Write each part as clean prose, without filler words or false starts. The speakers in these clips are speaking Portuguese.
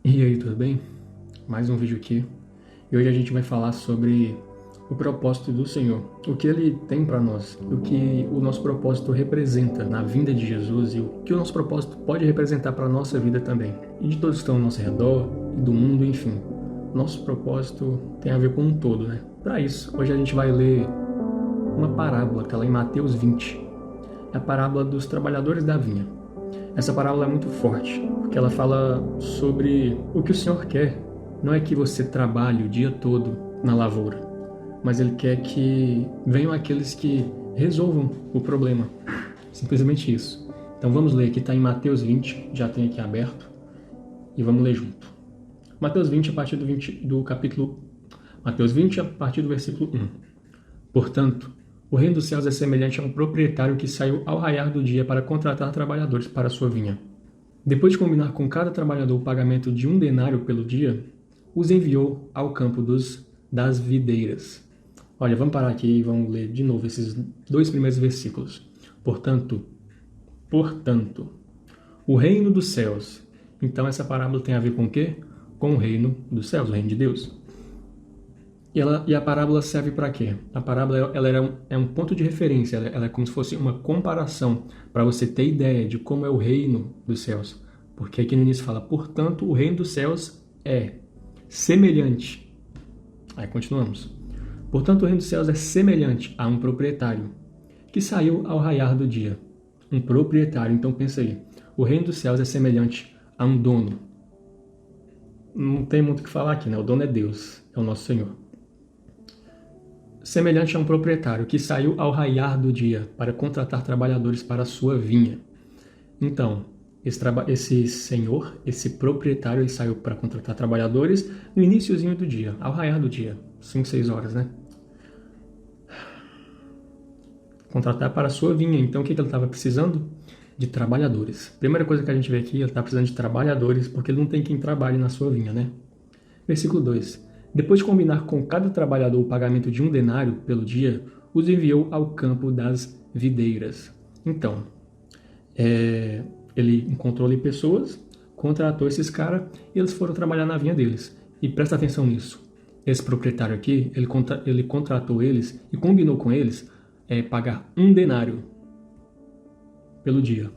E aí, tudo bem? Mais um vídeo aqui. E hoje a gente vai falar sobre o propósito do Senhor, o que Ele tem para nós, o que o nosso propósito representa na vinda de Jesus e o que o nosso propósito pode representar para a nossa vida também. E de todos que estão ao nosso redor, e do mundo, enfim. Nosso propósito tem a ver com um todo, né? Para isso, hoje a gente vai ler uma parábola que está lá em Mateus 20. É a parábola dos trabalhadores da vinha. Essa parábola é muito forte, porque ela fala sobre o que o Senhor quer. Não é que você trabalhe o dia todo na lavoura, mas Ele quer que venham aqueles que resolvam o problema. Simplesmente isso. Então vamos ler aqui, está em Mateus 20, já tem aqui aberto, e vamos ler junto. Mateus 20, a partir do capítulo... Mateus 20, a partir do versículo 1. Portanto, o reino dos céus é semelhante a um proprietário que saiu ao raiar do dia para contratar trabalhadores para a sua vinha. Depois de combinar com cada trabalhador o pagamento de 1 denário pelo dia, os enviou ao campo das videiras. Olha, vamos parar aqui e vamos ler de novo esses dois primeiros versículos. Portanto, o reino dos céus. Então essa parábola tem a ver com o quê? Com o reino dos céus, o reino de Deus. E a parábola serve para quê? A parábola é um ponto de referência, ela é como se fosse uma comparação, para você ter ideia de como é o reino dos céus. Porque aqui no início fala, portanto, o reino dos céus é semelhante. Aí continuamos. Portanto, o reino dos céus é semelhante a um proprietário que saiu ao raiar do dia. Um proprietário, então pensa aí. O reino dos céus é semelhante a um dono. Não tem muito o que falar aqui, né? O dono é Deus, é o nosso Senhor. Semelhante a um proprietário que saiu ao raiar do dia para contratar trabalhadores para a sua vinha. Então, esse senhor, esse proprietário, ele saiu para contratar trabalhadores no iniciozinho do dia, ao raiar do dia, 5, 6 horas, né? Contratar para a sua vinha. Então, o que ele estava precisando? De trabalhadores. Primeira coisa que a gente vê aqui, ele está precisando de trabalhadores, porque ele não tem quem trabalhe na sua vinha, né? Versículo 2. Depois de combinar com cada trabalhador o pagamento de 1 denário pelo dia, os enviou ao campo das videiras. Então, ele encontrou ali pessoas, contratou esses caras e eles foram trabalhar na vinha deles. E presta atenção nisso. Esse proprietário aqui, ele contratou eles e combinou com eles pagar 1 denário pelo dia.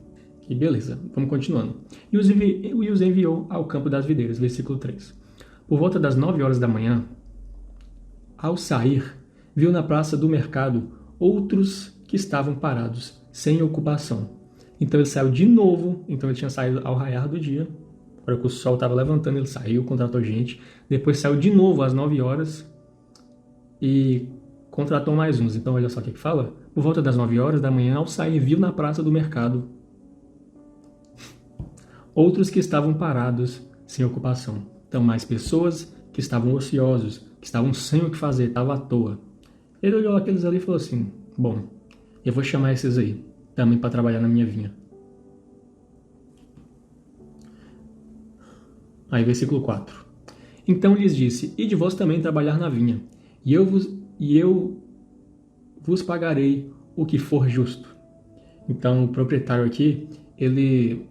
E beleza, vamos continuando. E os enviou ao campo das videiras, versículo 3. Por volta das 9 horas da manhã, ao sair, viu na praça do mercado outros que estavam parados, sem ocupação. Então ele saiu de novo, então ele tinha saído ao raiar do dia, agora que o sol estava levantando, ele saiu, contratou gente, depois saiu de novo às 9 horas e contratou mais uns. Então olha só o que fala. Por volta das 9 horas da manhã, ao sair, viu na praça do mercado outros que estavam parados, sem ocupação. Então, mais pessoas que estavam ociosos, que estavam sem o que fazer, estavam à toa. Ele olhou aqueles ali e falou assim, bom, eu vou chamar esses aí, também para trabalhar na minha vinha. Aí, versículo 4. Então lhes disse, ide vós também trabalhar na vinha, e eu vos pagarei o que for justo. Então, o proprietário aqui, ele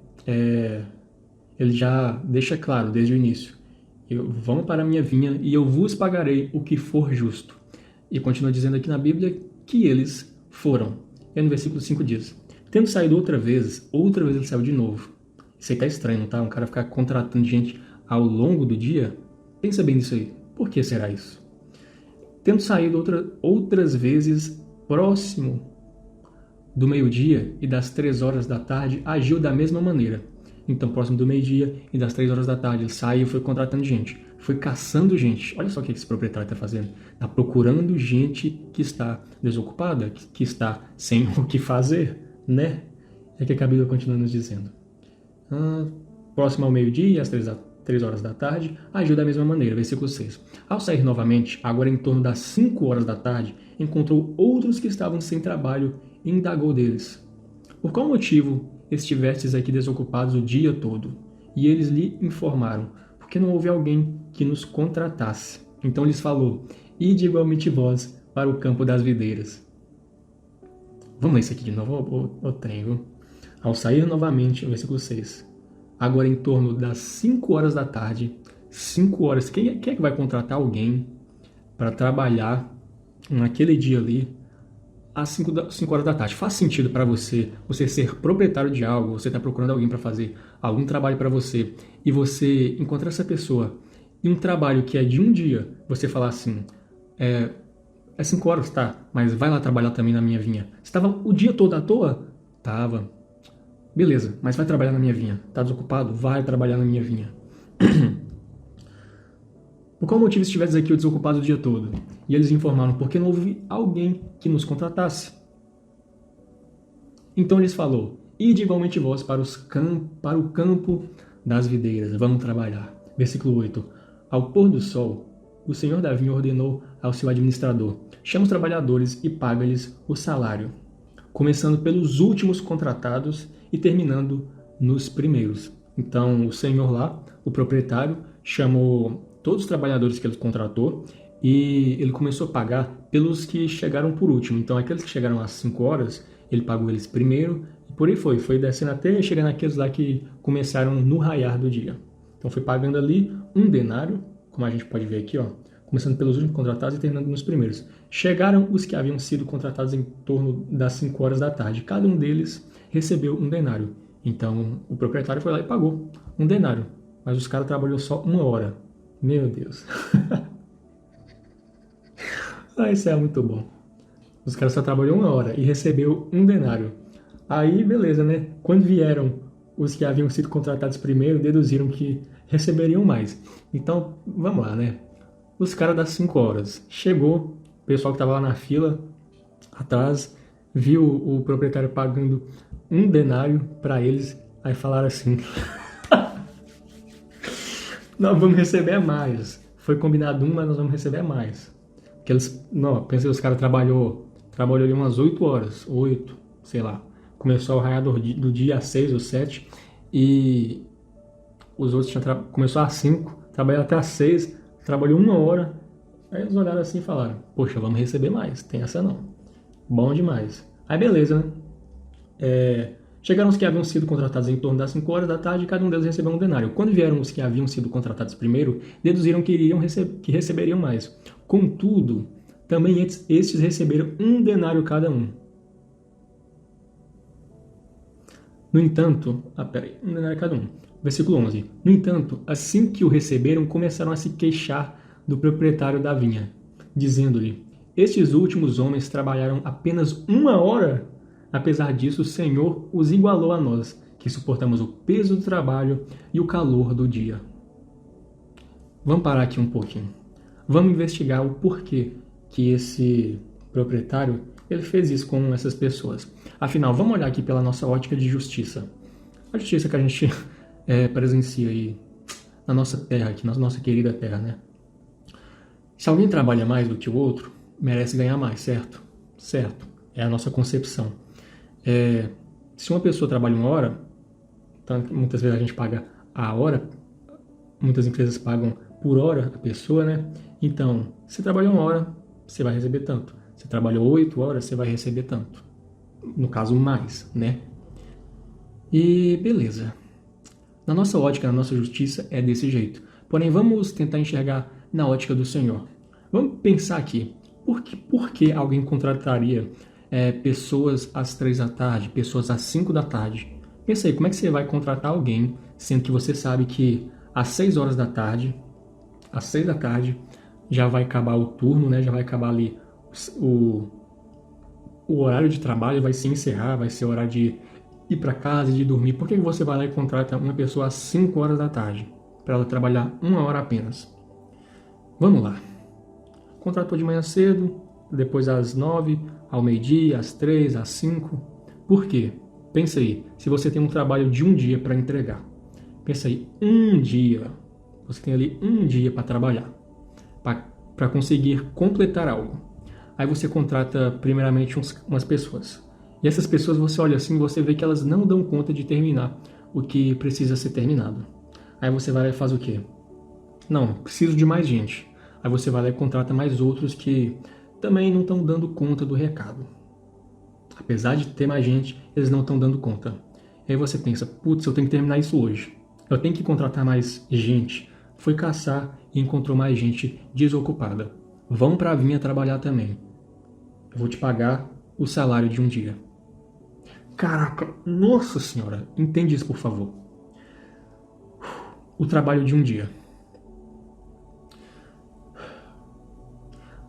já deixa claro desde o início, vão para a minha vinha e eu vos pagarei o que for justo. E continua dizendo aqui na Bíblia que eles foram. E no versículo 5 diz, tendo saído outra vez ele saiu de novo. Isso aí tá estranho, não tá? Um cara ficar contratando gente ao longo do dia. Pensa bem nisso aí. Por que será isso? Tendo saído outras vezes próximo do meio-dia e das 3 horas da tarde, agiu da mesma maneira. Então, próximo do meio-dia e das 3 horas da tarde, ele saiu e foi contratando gente. Foi caçando gente. Olha só o que esse proprietário está fazendo. Está procurando gente que está desocupada, que está sem o que fazer, né? É que a Bíblia continua nos dizendo. Próximo ao meio-dia e às 3 horas da tarde, agiu da mesma maneira. Versículo 6. Ao sair novamente, agora em torno das 5 horas da tarde, encontrou outros que estavam sem trabalho e indagou deles. Por qual motivo estivestes aqui desocupados o dia todo? E eles lhe informaram, porque não houve alguém que nos contratasse. Então lhes falou, ide igualmente vós para o campo das videiras. Vamos ler isso aqui de novo, o trem, viu? Ao sair novamente, versículo 6. Agora, em torno das 5 horas da tarde, 5 horas, quem é que vai contratar alguém para trabalhar naquele dia ali às 5 horas da tarde? Faz sentido para você ser proprietário de algo, você está procurando alguém para fazer algum trabalho para você, e você encontrar essa pessoa e um trabalho que é de um dia, você falar assim, é 5 horas, tá, mas vai lá trabalhar também na minha vinha. Você estava o dia todo à toa? Tava. Beleza, mas vai trabalhar na minha vinha. Tá desocupado? Vai trabalhar na minha vinha. Por qual motivo estivesse aqui o desocupado o dia todo? E eles informaram, porque não houve alguém que nos contratasse. Então eles falou, ide igualmente vós para o campo das videiras, vamos trabalhar. Versículo 8. Ao pôr do sol, o senhor da vinha ordenou ao seu administrador, chama os trabalhadores e paga-lhes o salário, começando pelos últimos contratados e terminando nos primeiros. Então o senhor lá, o proprietário, chamou todos os trabalhadores que ele contratou e ele começou a pagar pelos que chegaram por último. Então aqueles que chegaram às 5 horas, ele pagou eles primeiro e por aí foi descendo até chegar naqueles lá que começaram no raiar do dia. Então foi pagando ali um denário, como a gente pode ver aqui, ó, começando pelos últimos contratados e terminando nos primeiros. Chegaram os que haviam sido contratados em torno das 5 horas da tarde. Cada um deles recebeu um denário. Então o proprietário foi lá e pagou um denário. Mas os caras trabalhou só 1 hora. Meu Deus. Isso é muito bom. Os caras só trabalhou 1 hora e recebeu um denário. Aí, beleza, né? Quando vieram os que haviam sido contratados primeiro, deduziram que receberiam mais. Então, vamos lá, né? Os caras das 5 horas. Chegou, o pessoal que estava lá na fila, atrás, viu o proprietário pagando um denário para eles. Aí falaram assim... nós vamos receber mais. Foi combinado mas nós vamos receber mais. Porque eles, não, pensei, os caras trabalhou ali umas 8 horas, 8, sei lá. Começou o raiar do dia às 6 ou 7 e os outros começou às 5, trabalhou até às 6, trabalhou 1 hora. Aí eles olharam assim e falaram, poxa, vamos receber mais, tem essa não. Bom demais. Aí beleza, né? Chegaram os que haviam sido contratados em torno das 5 horas da tarde e cada um deles recebeu um denário. Quando vieram os que haviam sido contratados primeiro, deduziram que receberiam mais. Contudo, também estes receberam um denário cada um. No entanto, um denário cada um. Versículo 11. No entanto, assim que o receberam, começaram a se queixar do proprietário da vinha, dizendo-lhe, estes últimos homens trabalharam apenas 1 hora. Apesar disso, o Senhor os igualou a nós, que suportamos o peso do trabalho e o calor do dia. Vamos parar aqui um pouquinho. Vamos investigar o porquê que esse proprietário ele fez isso com essas pessoas. Afinal, vamos olhar aqui pela nossa ótica de justiça. A justiça que a gente presencia aí na nossa terra, aqui na nossa querida terra, né? Se alguém trabalha mais do que o outro, merece ganhar mais, certo? Certo. É a nossa concepção. Se uma pessoa trabalha 1 hora, então, muitas vezes a gente paga a hora, muitas empresas pagam por hora a pessoa, né? Então, se trabalhou 1 hora, você vai receber tanto. Se trabalhou 8 horas, você vai receber tanto. No caso, mais, né? E beleza. Na nossa ótica, na nossa justiça, é desse jeito. Porém, vamos tentar enxergar na ótica do Senhor. Vamos pensar aqui. Por que alguém contrataria pessoas às 3 da tarde, pessoas às 5 da tarde? Pensa aí, como é que você vai contratar alguém, sendo que você sabe que às 6 horas da tarde, às 6 da tarde, já vai acabar o turno, né? Já vai acabar ali o horário de trabalho, vai se encerrar, vai ser hora de ir para casa e de dormir. Por que você vai lá e contrata uma pessoa às 5 horas da tarde, para ela trabalhar 1 hora apenas? Vamos lá. Contratou de manhã cedo, depois às 9, ao meio-dia, às 3, às 5. Por quê? Pensa aí, se você tem um trabalho de 1 dia para entregar. Pensa aí, 1 dia. Você tem ali 1 dia para trabalhar, para conseguir completar algo. Aí você contrata primeiramente umas pessoas. E essas pessoas você olha assim, você vê que elas não dão conta de terminar o que precisa ser terminado. Aí você vai lá e faz o quê? Não, preciso de mais gente. Aí você vai lá e contrata mais outros que também não estão dando conta do recado. Apesar de ter mais gente, eles não estão dando conta. E aí você pensa, putz, eu tenho que terminar isso hoje. Eu tenho que contratar mais gente. Foi caçar e encontrou mais gente desocupada. Vão para a vinha trabalhar também. Eu vou te pagar o salário de um dia. Caraca, nossa senhora, entende isso, por favor. O trabalho de um dia.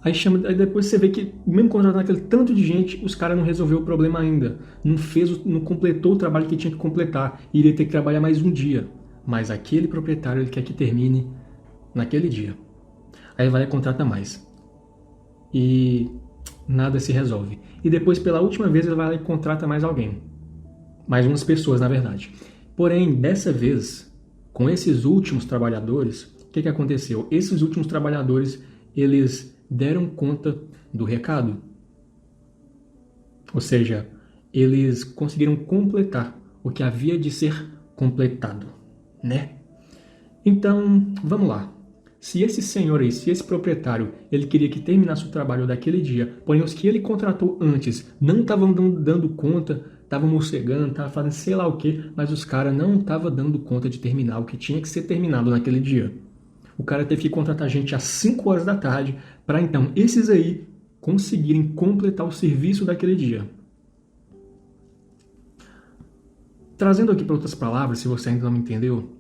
Aí depois você vê que, mesmo contratando aquele tanto de gente, os caras não resolveu o problema ainda. Não completou o trabalho que tinha que completar. E iria ter que trabalhar mais um dia. Mas aquele proprietário, ele quer que termine naquele dia. Aí vai lá e contrata mais. E nada se resolve. E depois, pela última vez, ele vai lá e contrata mais alguém. Mais umas pessoas, na verdade. Porém, dessa vez, com esses últimos trabalhadores, o que aconteceu? Esses últimos trabalhadores, eles deram conta do recado. Ou seja, eles conseguiram completar o que havia de ser completado, né? Então, vamos lá. Se esse senhor aí, se esse proprietário, ele queria que terminasse o trabalho daquele dia, porém os que ele contratou antes não estavam dando conta, estavam morcegando, estavam fazendo sei lá o que, mas os caras não estavam dando conta de terminar o que tinha que ser terminado naquele dia. O cara teve que contratar gente às 5 horas da tarde para então esses aí conseguirem completar o serviço daquele dia. Trazendo aqui para outras palavras, se você ainda não me entendeu,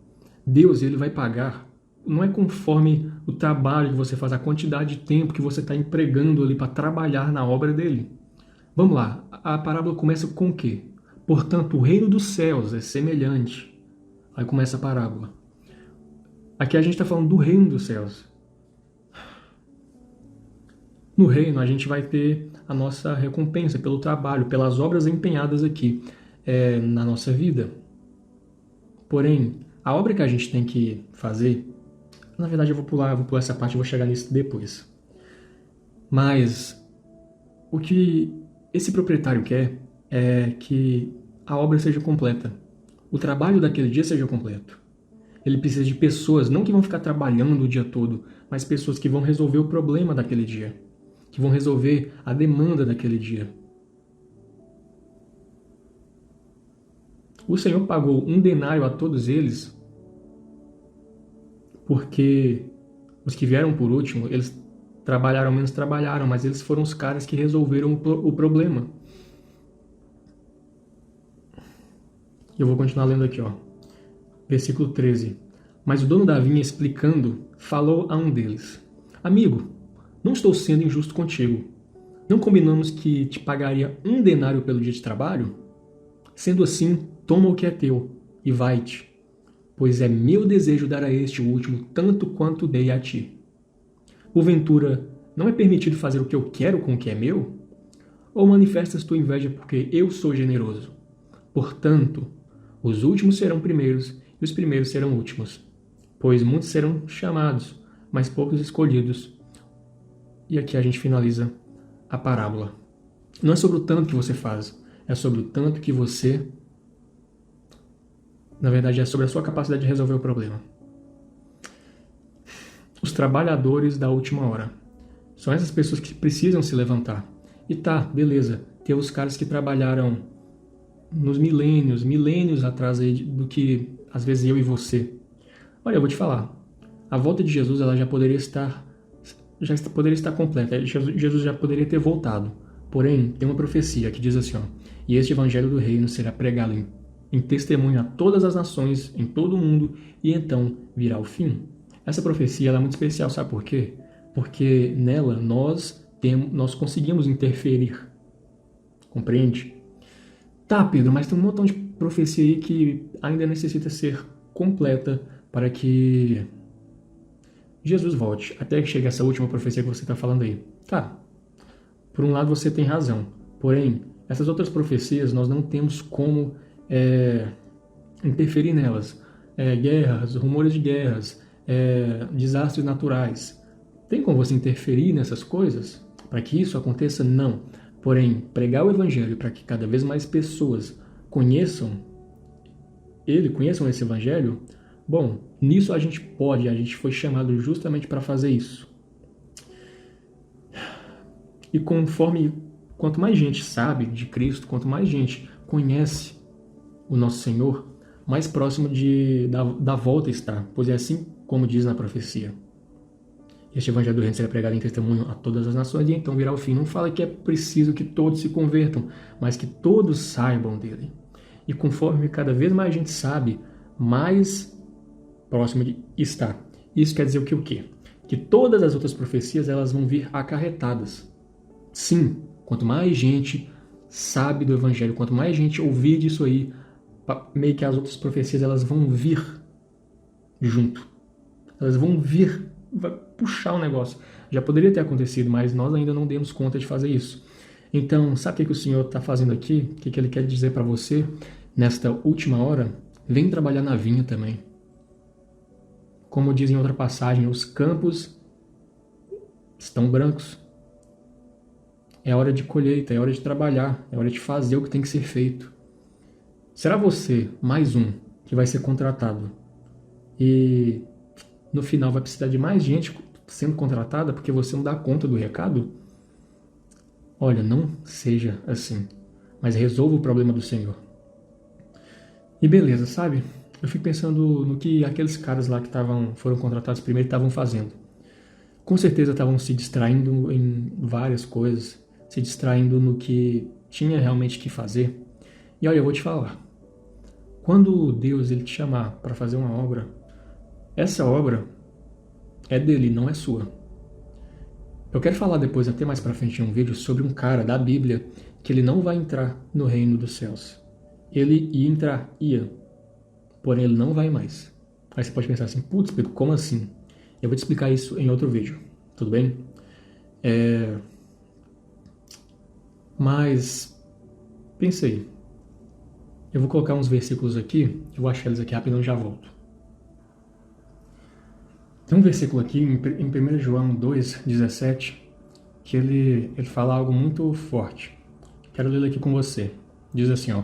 Deus ele vai pagar, não é conforme o trabalho que você faz, a quantidade de tempo que você está empregando ali para trabalhar na obra dele. Vamos lá, a parábola começa com o quê? Portanto, o reino dos céus é semelhante. Aí começa a parábola. Aqui a gente está falando do reino dos céus. No reino a gente vai ter a nossa recompensa pelo trabalho, pelas obras empenhadas aqui na nossa vida. Porém, a obra que a gente tem que fazer, na verdade eu vou pular essa parte e vou chegar nisso depois. Mas o que esse proprietário quer é que a obra seja completa. O trabalho daquele dia seja completo. Ele precisa de pessoas, não que vão ficar trabalhando o dia todo, mas pessoas que vão resolver o problema daquele dia, que vão resolver a demanda daquele dia. O Senhor pagou um denário a todos eles, porque os que vieram por último, eles trabalharam menos, trabalharam, mas eles foram os caras que resolveram o problema. Eu vou continuar lendo aqui, ó. Versículo 13. Mas o dono da vinha, explicando, falou a um deles: Amigo, não estou sendo injusto contigo. Não combinamos que te pagaria um denário pelo dia de trabalho? Sendo assim, toma o que é teu e vai-te, pois é meu desejo dar a este o último tanto quanto dei a ti. Porventura, não é permitido fazer o que eu quero com o que é meu? Ou manifestas tua inveja porque eu sou generoso? Portanto, os últimos serão primeiros e os primeiros serão últimos. Pois muitos serão chamados, mas poucos escolhidos. E aqui a gente finaliza a parábola. Não é sobre o tanto que você faz, é sobre o tanto que você... Na verdade, é sobre a sua capacidade de resolver o problema. Os trabalhadores da última hora. São essas pessoas que precisam se levantar. E tá, beleza, tem os caras que trabalharam nos milênios atrás aí do que, às vezes, eu e você. Olha, eu vou te falar, a volta de Jesus ela já poderia estar completa, Jesus já poderia ter voltado. Porém, tem uma profecia que diz assim, ó, e este evangelho do reino será pregado em testemunho a todas as nações, em todo o mundo, e então virá o fim. Essa profecia ela é muito especial, sabe por quê? Porque nela nós conseguimos interferir. Compreende? Tá, Pedro, mas tem um montão de profecia aí que ainda necessita ser completa para que Jesus volte, até que chegue essa última profecia que você está falando aí. Tá, por um lado você tem razão, porém, essas outras profecias nós não temos como interferir nelas. Guerras, rumores de guerras, desastres naturais. Tem como você interferir nessas coisas para que isso aconteça? Não. Porém, pregar o evangelho para que cada vez mais pessoas conheçam esse evangelho, bom, nisso a gente foi chamado justamente para fazer isso. E quanto mais gente sabe de Cristo, quanto mais gente conhece o nosso Senhor, mais próximo da volta está, pois é assim como diz na profecia. Este evangelho do reino será pregado em testemunho a todas as nações e então virá o fim. Não fala que é preciso que todos se convertam, mas que todos saibam dele. E conforme cada vez mais gente sabe, mais próximo está. Isso quer dizer o quê? Que todas as outras profecias elas vão vir acarretadas. Sim, quanto mais gente sabe do evangelho, quanto mais gente ouvir disso aí, meio que as outras profecias elas vão vir junto. Elas vão vir, vai puxar o negócio. Já poderia ter acontecido, mas nós ainda não demos conta de fazer isso. Então, sabe o que o Senhor está fazendo aqui? O que Ele quer dizer para você nesta última hora? Vem trabalhar na vinha também. Como diz em outra passagem, os campos estão brancos. É hora de colheita, é hora de trabalhar, é hora de fazer o que tem que ser feito. Será você mais um que vai ser contratado e no final vai precisar de mais gente sendo contratada porque você não dá conta do recado? Olha, não seja assim, mas resolva o problema do Senhor. E beleza, sabe? Eu fico pensando no que aqueles caras lá que foram contratados primeiro estavam fazendo. Com certeza estavam se distraindo em várias coisas, se distraindo no que tinha realmente que fazer. E olha, eu vou te falar. Quando Deus ele te chamar para fazer uma obra, essa obra é dele, não é sua. Eu quero falar depois, até mais para frente em um vídeo, sobre um cara da Bíblia que ele não vai entrar no reino dos céus. Ele ia, porém ele não vai mais. Aí você pode pensar assim, putz, Pedro, como assim? Eu vou te explicar isso em outro vídeo, tudo bem? Mas, pensei, eu vou colocar uns versículos aqui, eu vou achar eles aqui rapidão e já volto. Tem um versículo aqui em 1 João 2,17, que ele fala algo muito forte. Quero ler aqui com você. Diz assim, ó: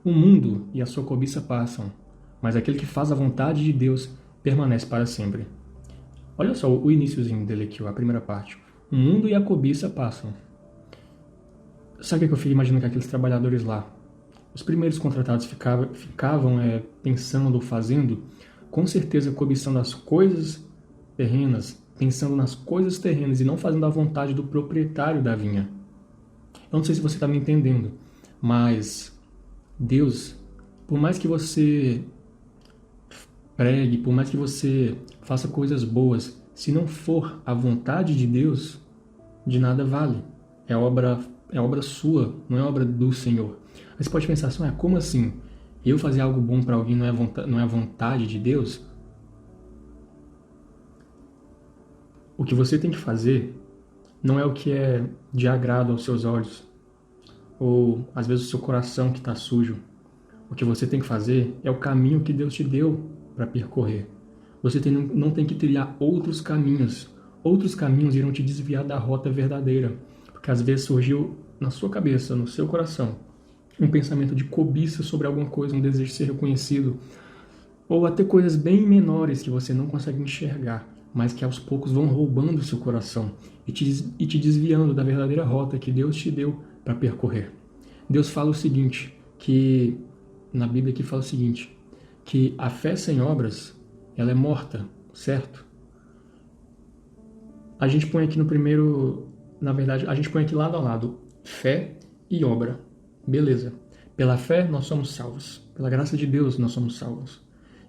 o mundo e a sua cobiça passam, mas aquele que faz a vontade de Deus permanece para sempre. Olha só o iniciozinho dele aqui, ó, a primeira parte. O mundo e a cobiça passam. Sabe o que eu fico imaginando que aqueles trabalhadores lá, os primeiros contratados ficavam pensando ou fazendo, com certeza cobiçando as coisas terrenas, pensando nas coisas terrenas e não fazendo a vontade do proprietário da vinha. Eu não sei se você está me entendendo, mas Deus, por mais que você pregue, por mais que você faça coisas boas, se não for a vontade de Deus, de nada vale. É obra sua, não é obra do Senhor. Mas você pode pensar assim, como assim? Eu fazer algo bom para alguém não é a vontade de Deus? O que você tem que fazer não é o que é de agrado aos seus olhos, ou às vezes o seu coração que está sujo. O que você tem que fazer é o caminho que Deus te deu para percorrer. Você não tem que trilhar outros caminhos. Outros caminhos irão te desviar da rota verdadeira, porque às vezes surgiu na sua cabeça, no seu coração, um pensamento de cobiça sobre alguma coisa, um desejo de ser reconhecido, ou até coisas bem menores que você não consegue enxergar, mas que aos poucos vão roubando o seu coração e te desviando da verdadeira rota que Deus te deu para percorrer. Deus fala o seguinte, que na Bíblia aqui fala o seguinte, que a fé sem obras, ela é morta, certo? A gente põe aqui no primeiro, na verdade, a gente põe aqui lado a lado, fé e obra. Beleza. Pela fé nós somos salvos. Pela graça de Deus nós somos salvos.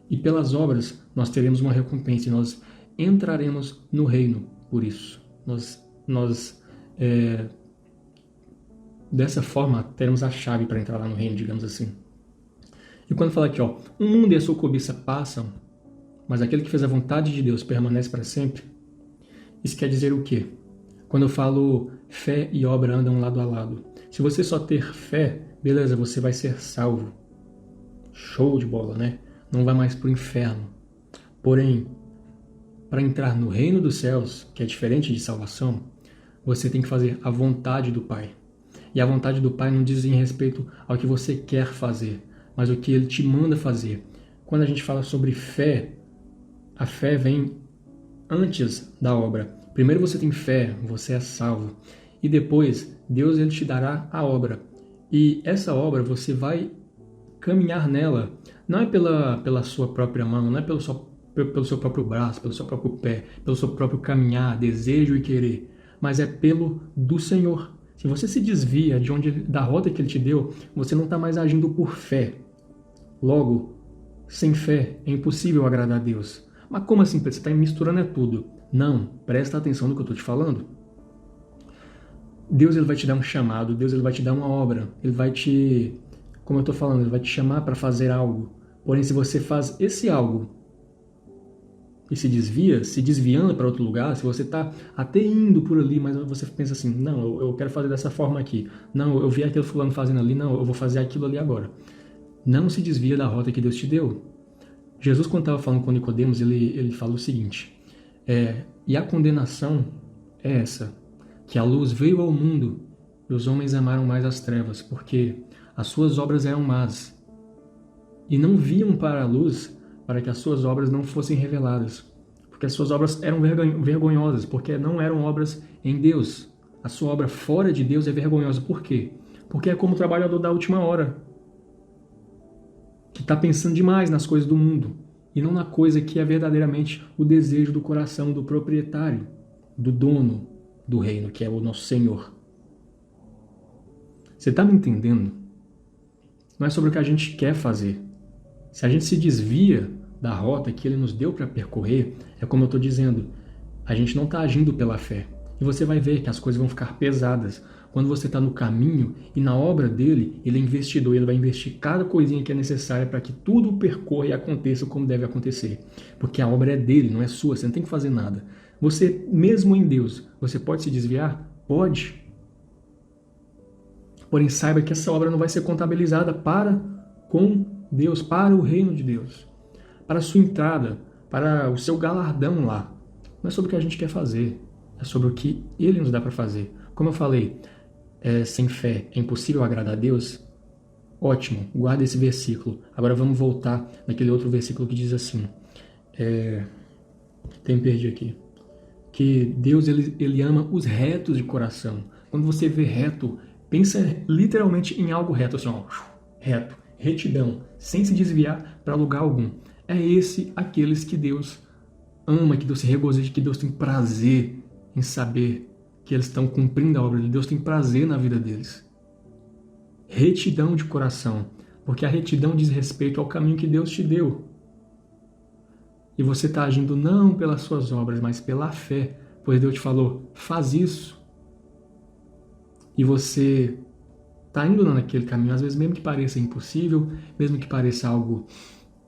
E pelas obras nós teremos uma recompensa e nós entraremos no reino por isso. Dessa forma teremos a chave para entrar lá no reino, digamos assim. E quando fala aqui, ó, o mundo e a sua cobiça passam, mas aquele que fez a vontade de Deus permanece para sempre. Isso quer dizer o quê? Quando eu falo fé e obra andam lado a lado. Se você só ter fé, beleza, você vai ser salvo. Show de bola, né? Não vai mais para o inferno. Porém, para entrar no reino dos céus, que é diferente de salvação, você tem que fazer a vontade do Pai. E a vontade do Pai não diz em respeito ao que você quer fazer, mas o que Ele te manda fazer. Quando a gente fala sobre fé, a fé vem antes da obra. Primeiro você tem fé, você é salvo. E depois, Deus ele te dará a obra. E essa obra você vai caminhar nela não é pela sua própria mão, não é pelo seu próprio braço, pelo seu próprio pé, pelo seu próprio caminhar, desejo e querer, mas é pelo do Senhor. Se você se desvia da rota que Ele te deu, você não está mais agindo por fé. Logo, sem fé é impossível agradar a Deus. Mas como assim, Pedro? Você está misturando tudo. Não, presta atenção no que eu estou te falando. Deus ele vai te dar um chamado, Deus ele vai te dar uma obra, Ele vai te, como eu estou falando, Ele vai te chamar para fazer algo. Porém, se você faz esse algo e se desviando para outro lugar, se você está até indo por ali, mas você pensa assim, não, eu quero fazer dessa forma aqui. Não, eu vi aquele fulano fazendo ali, não, eu vou fazer aquilo ali agora. Não se desvia da rota que Deus te deu. Jesus, quando estava falando com Nicodemos, ele fala o seguinte, e a condenação é essa, que a luz veio ao mundo e os homens amaram mais as trevas, porque as suas obras eram más, e não viam para a luz para que as suas obras não fossem reveladas, porque as suas obras eram vergonhosas, porque não eram obras em Deus. A sua obra fora de Deus é vergonhosa. Por quê? Porque é como o trabalhador da última hora, que está pensando demais nas coisas do mundo, e não na coisa que é verdadeiramente o desejo do coração do proprietário, do dono do reino, que é o nosso Senhor. Você está me entendendo? Não é sobre o que a gente quer fazer. Se a gente se desvia da rota que Ele nos deu para percorrer, é como eu estou dizendo, a gente não está agindo pela fé. E você vai ver que as coisas vão ficar pesadas. Quando você está no caminho e na obra dele, Ele é investidor, Ele vai investir cada coisinha que é necessária para que tudo percorra e aconteça como deve acontecer. Porque a obra é dele, não é sua, você não tem que fazer nada. Você, mesmo em Deus, você pode se desviar? Pode. Porém, saiba que essa obra não vai ser contabilizada com Deus, para o reino de Deus, para a sua entrada, para o seu galardão lá. Não é sobre o que a gente quer fazer, é sobre o que Ele nos dá para fazer. Como eu falei, sem fé é impossível agradar a Deus. Ótimo, guarda esse versículo. Agora vamos voltar naquele outro versículo que diz assim, perdi aqui, que Deus ele ama os retos de coração. Quando você vê reto, pensa literalmente em algo reto, assim, ó, reto, retidão, sem se desviar para lugar algum. É aqueles que Deus ama, que Deus se regozija, que Deus tem prazer em saber que eles estão cumprindo a obra de Deus, tem prazer na vida deles. Retidão de coração, porque a retidão diz respeito ao caminho que Deus te deu. E você está agindo não pelas suas obras, mas pela fé, pois Deus te falou, faz isso. E você está indo naquele caminho, às vezes mesmo que pareça impossível, mesmo que pareça algo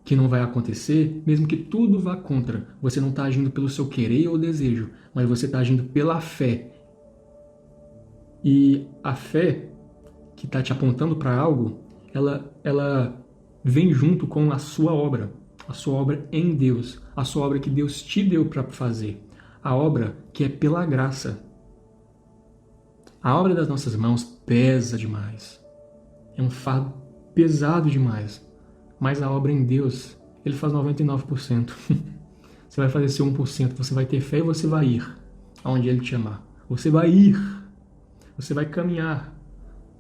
que não vai acontecer, mesmo que tudo vá contra, você não está agindo pelo seu querer ou desejo, mas você está agindo pela fé. E a fé que está te apontando para algo, ela vem junto com a sua obra em Deus, a sua obra que Deus te deu para fazer, a obra que é pela graça. A obra das nossas mãos pesa demais, é um fardo pesado demais, mas a obra em Deus, Ele faz 99%. Você vai fazer esse 1%, você vai ter fé e você vai ir aonde Ele te chamar. Você vai ir, você vai caminhar,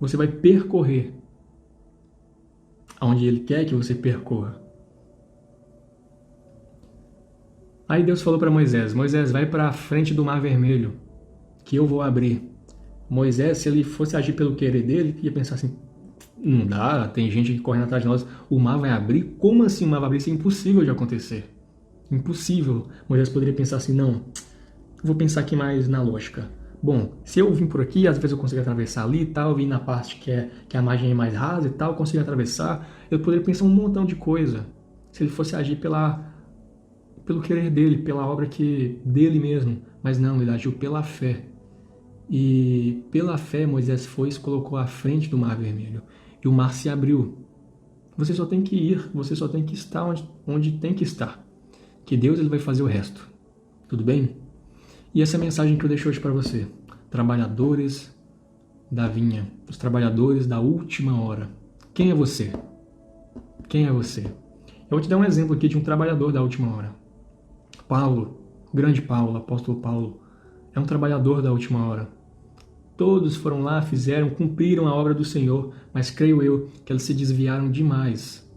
você vai percorrer aonde Ele quer que você percorra. Aí Deus falou para Moisés, vai para a frente do Mar Vermelho, que eu vou abrir. Moisés, se ele fosse agir pelo querer dele, ia pensar assim, não dá, tem gente que correndo atrás de nós, o mar vai abrir? Como assim o mar vai abrir? Isso é impossível de acontecer. Impossível. Moisés poderia pensar assim, não, vou pensar aqui mais na lógica. Bom, se eu vim por aqui, às vezes eu consigo atravessar ali e tal, eu vim na parte que a margem é mais rasa e tal, eu consigo atravessar, eu poderia pensar um montão de coisa. Se ele fosse agir pelo querer dele, pela obra dele mesmo. Mas não, ele agiu pela fé. E pela fé Moisés foi e se colocou à frente do Mar Vermelho. E o mar se abriu. Você só tem que ir, você só tem que estar onde tem que estar. Que Deus ele vai fazer o resto. Tudo bem? E essa é a mensagem que eu deixo hoje para você. Trabalhadores da vinha, os trabalhadores da última hora. Quem é você? Quem é você? Eu vou te dar um exemplo aqui de um trabalhador da última hora. Paulo, o grande Paulo, apóstolo Paulo, é um trabalhador da última hora. Todos foram lá, fizeram, cumpriram a obra do Senhor, mas creio eu que eles se desviaram demais,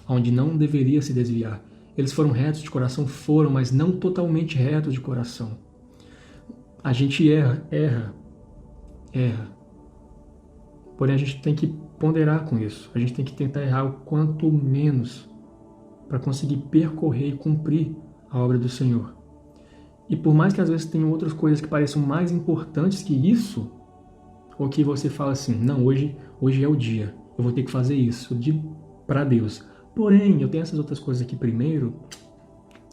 onde não deveria se desviar. Eles foram retos de coração? Foram, mas não totalmente retos de coração. A gente erra. Porém, a gente tem que ponderar com isso. A gente tem que tentar errar o quanto menos para conseguir percorrer e cumprir a obra do Senhor. E por mais que às vezes tenham outras coisas que pareçam mais importantes que isso, ou que você fala assim, não, hoje é o dia, eu vou ter que fazer isso para Deus. Porém, eu tenho essas outras coisas aqui primeiro,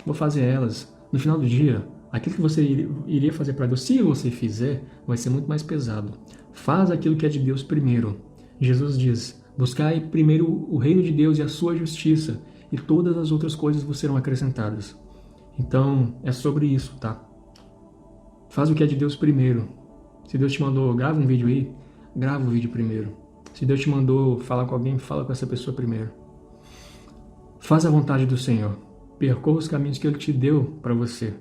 vou fazer elas. No final do dia, aquilo que você iria fazer para Deus, se você fizer, vai ser muito mais pesado. Faz aquilo que é de Deus primeiro. Jesus diz, buscai primeiro o reino de Deus e a sua justiça, e todas as outras coisas vos serão acrescentadas. Então, é sobre isso, tá? Faz o que é de Deus primeiro. Se Deus te mandou, grava um vídeo aí, grava o vídeo primeiro. Se Deus te mandou falar com alguém, fala com essa pessoa primeiro. Faz a vontade do Senhor. Percorra os caminhos que Ele te deu para você.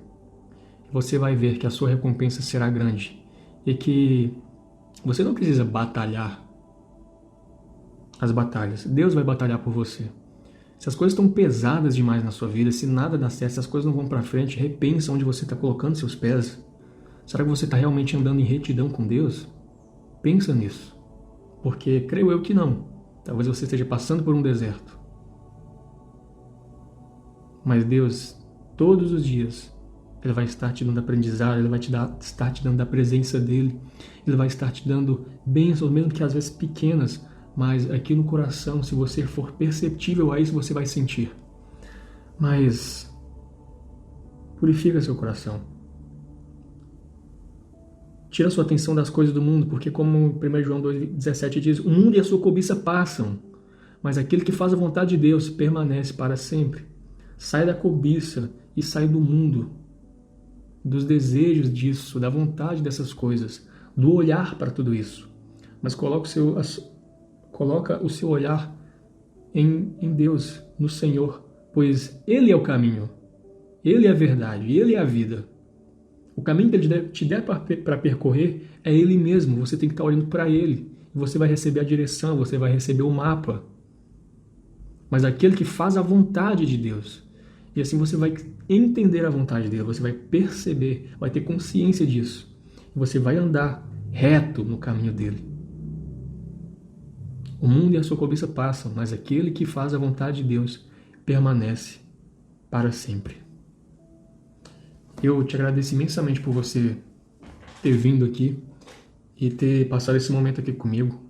Você vai ver que a sua recompensa será grande. E que você não precisa batalhar as batalhas. Deus vai batalhar por você. Se as coisas estão pesadas demais na sua vida, se nada dá certo, se as coisas não vão para frente, repensa onde você está colocando seus pés. Será que você está realmente andando em retidão com Deus? Pensa nisso. Porque creio eu que não. Talvez você esteja passando por um deserto. Mas Deus, todos os dias, Ele vai estar te dando aprendizado, Ele vai estar te dando a presença dEle, Ele vai estar te dando bênçãos, mesmo que às vezes pequenas, mas aqui no coração, se você for perceptível a isso, você vai sentir. Mas purifica seu coração. Tira sua atenção das coisas do mundo, porque como 1 João 2,17 diz, o mundo e a sua cobiça passam, mas aquele que faz a vontade de Deus permanece para sempre. Sai da cobiça e sai do mundo, dos desejos disso, da vontade dessas coisas, do olhar para tudo isso. Mas coloca o seu olhar em Deus, no Senhor, pois Ele é o caminho, Ele é a verdade, Ele é a vida. O caminho que Ele te der para percorrer é Ele mesmo, você tem que estar olhando para Ele. Você vai receber a direção, você vai receber o mapa. Mas aquele que faz a vontade de Deus, e assim você vai entender a vontade dele, você vai perceber, vai ter consciência disso. E você vai andar reto no caminho dele. O mundo e a sua cobiça passam, mas aquele que faz a vontade de Deus permanece para sempre. Eu te agradeço imensamente por você ter vindo aqui e ter passado esse momento aqui comigo,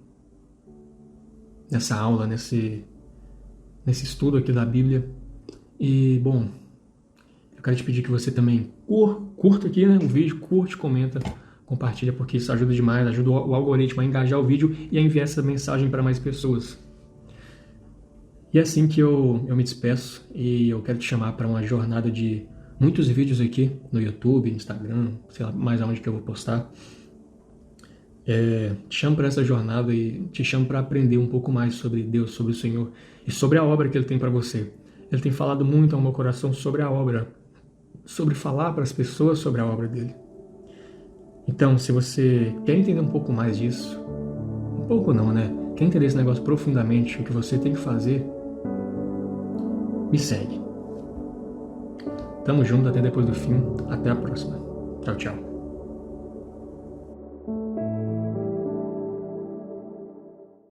nessa aula, nesse estudo aqui da Bíblia. E, bom, eu quero te pedir que você também curta aqui, né, o vídeo, curte, comenta, compartilha, porque isso ajuda demais, ajuda o algoritmo a engajar o vídeo e a enviar essa mensagem para mais pessoas. E é assim que eu me despeço e eu quero te chamar para uma jornada de muitos vídeos aqui no YouTube, Instagram, sei lá, mais aonde que eu vou postar. Te chamo para essa jornada e te chamo para aprender um pouco mais sobre Deus, sobre o Senhor e sobre a obra que Ele tem para você. Ele tem falado muito ao meu coração sobre a obra, sobre falar para as pessoas sobre a obra dele. Então, se você quer entender um pouco mais disso, um pouco não, né? Quer entender esse negócio profundamente, o que você tem que fazer, me segue. Tamo junto até depois do fim. Até a próxima. Tchau, tchau.